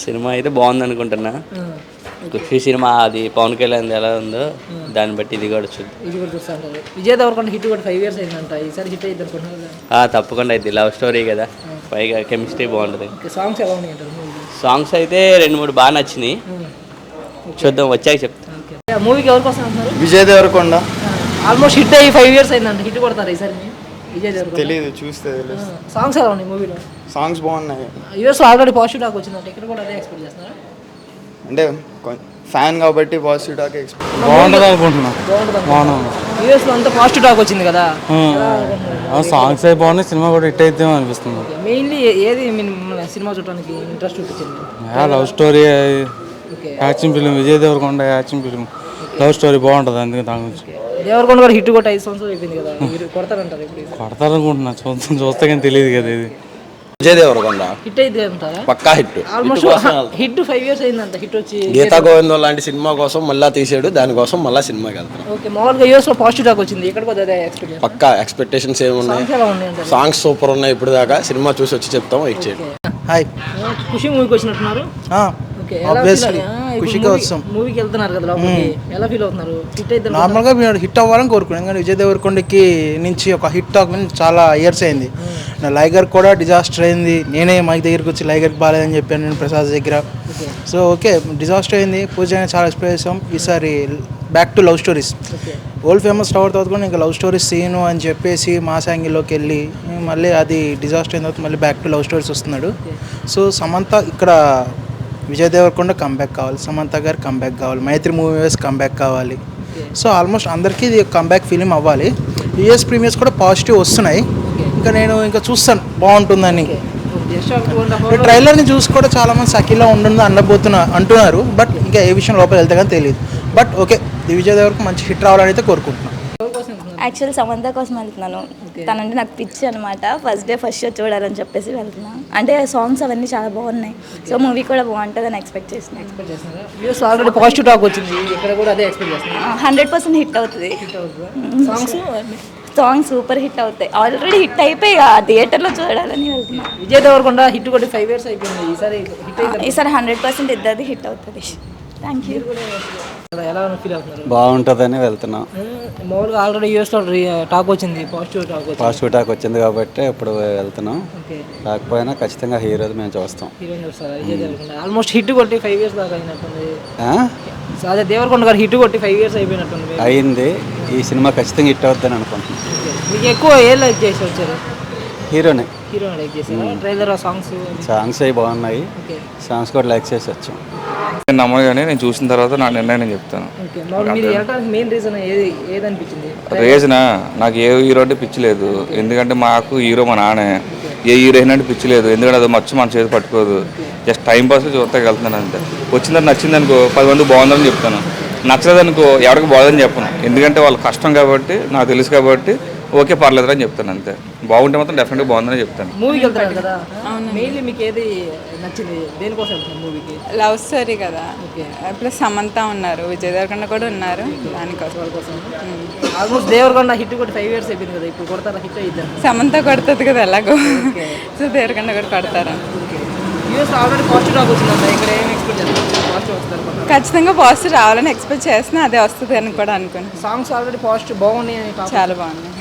Cinema అయితే బాగుంది అనుకుంటున్నా. ఖుషి సినిమా అది పవన్ కళ్యాణ్ ఎలా ఉందో దాన్ని బట్టి ఇది కూడా చూస్తాను. విజయ్ దేవరకొండ హిట్ కూడా 5 years అయిందంట. ఈసారి హిట్ అయ్యింది అనుకుంటున్నా. తప్పకుండా అయితే లవ్ స్టోరీ కదా, పైగా కెమిస్ట్రీ బాగుంటుంది. సాంగ్స్ ఎలా ఉన్నాయి అంటారు? సాంగ్స్ అయితే 2-3 బాగా నచ్చినాయి. చూద్దాం వచ్చాక చెప్తాను. మూవీకి ఎవరికి వస్తారు అంటారు? విజయ్ దేవరకొండ ఆల్మోస్ట్ హిట్ అయ్యి 5 years అయిందంట. హిట్ కొడతారు ఈసారి విజయ్ దేవరకొండ? తెలియదు, చూస్తే తెలుసు. సాంగ్స్ ఎలా ఉన్నాయి మూవీలో? సాంగ్స్ బాగున్నాయి. యూఎస్ ఆల్రెడీ పాజిటివ్ టాక్ వచ్చిందంట. ఇక్కడ కూడా అదే ఎక్స్పెక్ట్ చేస్తున్నారు. అంటే ఫ్యాన్ కాబట్టి పాజిటివ్ టాక్ ఎక్స్పెక్ట్ బాగుంటుంది అనుకుంటున్నా. యూఎస్ లో అంతా పాజిటివ్ టాక్ వచ్చింది కదా. సాంగ్స్ అయి బాగున్నాయి, సినిమా కూడా హిట్ అయితే అనిపిస్తుంది. మెయిన్లీ ఏది సినిమా చూడడానికి ఇంట్రెస్ట్ చూపించింది? Love story, action film. Vijay Deverakonda action film, love story బాగుంటుంది. అందుకే దాని గురించి దేవరకొండ కూడా హిట్ కొట్టి 5 సంవత్సరాలు అయిపోయింది కదా. మీరు కొడతారంటారు? కొడతారనుకుంటున్నా, చూస్తే కానీ తెలియదు కదా. ఇది విజయ్ దేవరకొండ హిట్ అయితే అంటారా? పక్కా హిట్. ఆల్మోస్ట్ హిట్ 5 years అయిందంట. హిట్ వచ్చి గీతా గోవిందం లాంటి సినిమా కోసం మళ్ళీ తీసాడు, దానికోసం మళ్ళీ సినిమాకి వెళ్తాను. ఓకే, మామూలుగా యూఎస్ లో పాజిటివ్ టాక్ వచ్చింది. ఇక్కడ కూడా అదే ఎక్స్పెక్ట్ పక్కా ఎక్స్పెక్టేషన్స్ ఏమున్నాయి? సాంగ్స్ సూపర్ ఉన్నాయి. ఇప్పుడు దాకా సినిమా చూసి వచ్చి చెప్తాం. వెయిట్ చేయండి. హాయ్, ఖుషి మూవీకి వచ్చినట్టున్నారు. ఖుషిగా వస్తాం. మూవీకి వెళ్తున్నారు కదా లోపలికి, ఎలా ఫీల్ అవుతున్నారు? హిట్ అయితే నార్మల్గా మేము హిట్ అవ్వాలని కోరుకున్నాం, కానీ విజయ్ దేవరకొండకి నుంచి ఒక హిట్ టాక్ చాలా ఇయర్స్ అయింది. నా లైగర్ కూడా డిజాస్టర్ అయింది. నేనే మైక్ దగ్గరికి వచ్చి లైగర్కి బాగాలేదని చెప్పాను నేను ప్రసాద్ దగ్గర. సో ఓకే, డిజాస్టర్ అయింది. పూజ చాలా ఎక్స్పెక్ట్ చేసాం. ఈసారి back to love stories. Old famous tower తర్వాత కూడా ఇంకా లవ్ స్టోరీస్ సీను అని చెప్పేసి మాస్ యాంగిల్లోకి వెళ్ళి మళ్ళీ అది డిజాస్టర్ అయిన తర్వాత మళ్ళీ బ్యాక్ టు లవ్ స్టోరీస్ వస్తున్నాడు. సో సమంత ఇక్కడ విజయ్ దేవరకొండ కంబ్యాక్ కావాలి, సమంత గారు కంబ్యాక్ కావాలి, మైత్రి మూవీస్ కంబ్యాక్ కావాలి. సో ఆల్మోస్ట్ అందరికీ ఇది కంబ్యాక్ ఫిలిం అవ్వాలి. యూఎస్ ప్రీమియర్స్ కూడా పాజిటివ్ వస్తున్నాయి. ఇంకా నేను ఇంకా చూస్తాను బాగుంటుందని. ట్రైలర్ని చూసి కూడా చాలామంది సఖీలా ఉంటుంది అంటున్నారు. బట్ ఇంకా ఏ విషయం లోపల వెళ్తే కానీ తెలియదు. బట్ ఓకే, విజయ్ దేవరకు మంచి హిట్ రావాలని అయితే కోరుకుంటున్నాను. యాక్చువల్ సమంత కోసం వెళ్తున్నాను. తనంటే నాకు పిచ్చి అనమాట. ఫస్ట్ డే ఫస్ట్ షో చూడాలని చెప్పేసి వెళ్తున్నాను. అంటే సాంగ్స్ అవన్నీ చాలా బాగున్నాయి. సో మూవీ కూడా బాగుంటుందని ఎక్స్పెక్ట్ చేస్తున్నాను. 100% హిట్ అవుతుంది. సాంగ్స్ సూపర్ హిట్ అవుతాయి. ఆల్రెడీ హిట్ అయిపోయి థియేటర్లో చూడాలని వెళ్తున్నాను. విజయ్ దేవరకొండ హిట్ కొట్టి 5 years అయిపోయింది. ఈసారి 100% ఇద్దరిది హిట్ అవుతుంది. Thank you. ఎలా ఫీల్ అవుతున్నారు? బాగుంటుందని వెళ్తున్నాం. మామూలుగా ఆల్రెడీ యూఎస్లో టాక్ వచ్చింది, పాజిటివ్ టాక్ వచ్చింది కాబట్టి ఇప్పుడు వెళ్తున్నాం. కాకపోయినా ఖచ్చితంగా హీరోది మేము చూస్తాం. ఆల్మోస్ట్ హిట్ కొట్టి 5 years దాకా అయినట్టుంది. అదే దేవరకొండ గారు హిట్ కొట్టి 5 years అయిపోయినట్టుంది. అయింది. ఈ సినిమా ఖచ్చితంగా హిట్ అవుతుందని అనుకుంటున్నాను. మీకు ఎక్కువ ఏ లైక్ చేసి వచ్చారు? హీరోనే లైక్ చేశారు. ట్రైలర్ సాంగ్స్ అవి బాగున్నాయి. సాంగ్స్ కూడా లైక్ చేసి వచ్చాం. నమ్మగానే నేను చూసిన తర్వాత నా నిర్ణయం నేను చెప్తాను. రీజన్ నాకు ఏ హీరో అంటే పిచ్చి లేదు. ఎందుకంటే మాకు హీరో మా నాన్నే. ఏ హీరోయిన్ అంటే పిచ్చి లేదు. ఎందుకంటే అది మర్చి మన చేతి పట్టుకోదు. జస్ట్ టైం పాస్ చూస్తే వెళ్తున్నాను అంతే. వచ్చిందని నచ్చింది అనుకో 10 మంది బాగుందని చెప్తాను. నచ్చలేదనుకో ఎవరికి బాగుందని చెప్పను. ఎందుకంటే వాళ్ళ కష్టం కాబట్టి నాకు తెలుసు కాబట్టి ఓకే పర్లేదు అని చెప్తాను అంతే. బాగుంటే మాత్రం డెఫినెట్గా బాగుందని చెప్తాను. మూవీకి వెళ్తారు కదా, మెయిన్లీ మీకు ఏది నచ్చింది? దేనికోసం వెళ్తున్నారు మూవీకి? లవ్ స్టోరీ కదా. ప్లస్ సమంత ఉన్నారు, విజయ్ దేవరకొండ కూడా ఉన్నారు. దానికోసం ఆల్మోస్ట్ దేవరకొండ హిట్ కూడా 5 years అయిపోయింది కదా. ఇప్పుడు కొడతారా? హిట్ అయ్యిద్దాం. సమంత కొడుతుంది కదా ఎలాగో. సో దేవరకొండ కూడా కొడతారా? ఆల్రెడీ పాజిటివ్ టాక్ వచ్చిందంట. ఇక్కడ ఏం ఎక్స్పెక్ట్ చేస్తారు? పాజిటివ్ వస్తారు? ఖచ్చితంగా పాజిటివ్ రావాలని ఎక్స్పెక్ట్ చేస్తున్నా. అదే వస్తుంది అని కూడా అనుకున్నాను. సాంగ్స్ ఆల్రెడీ పాజిటివ్ బాగున్నాయి. చాలా బాగున్నాయి.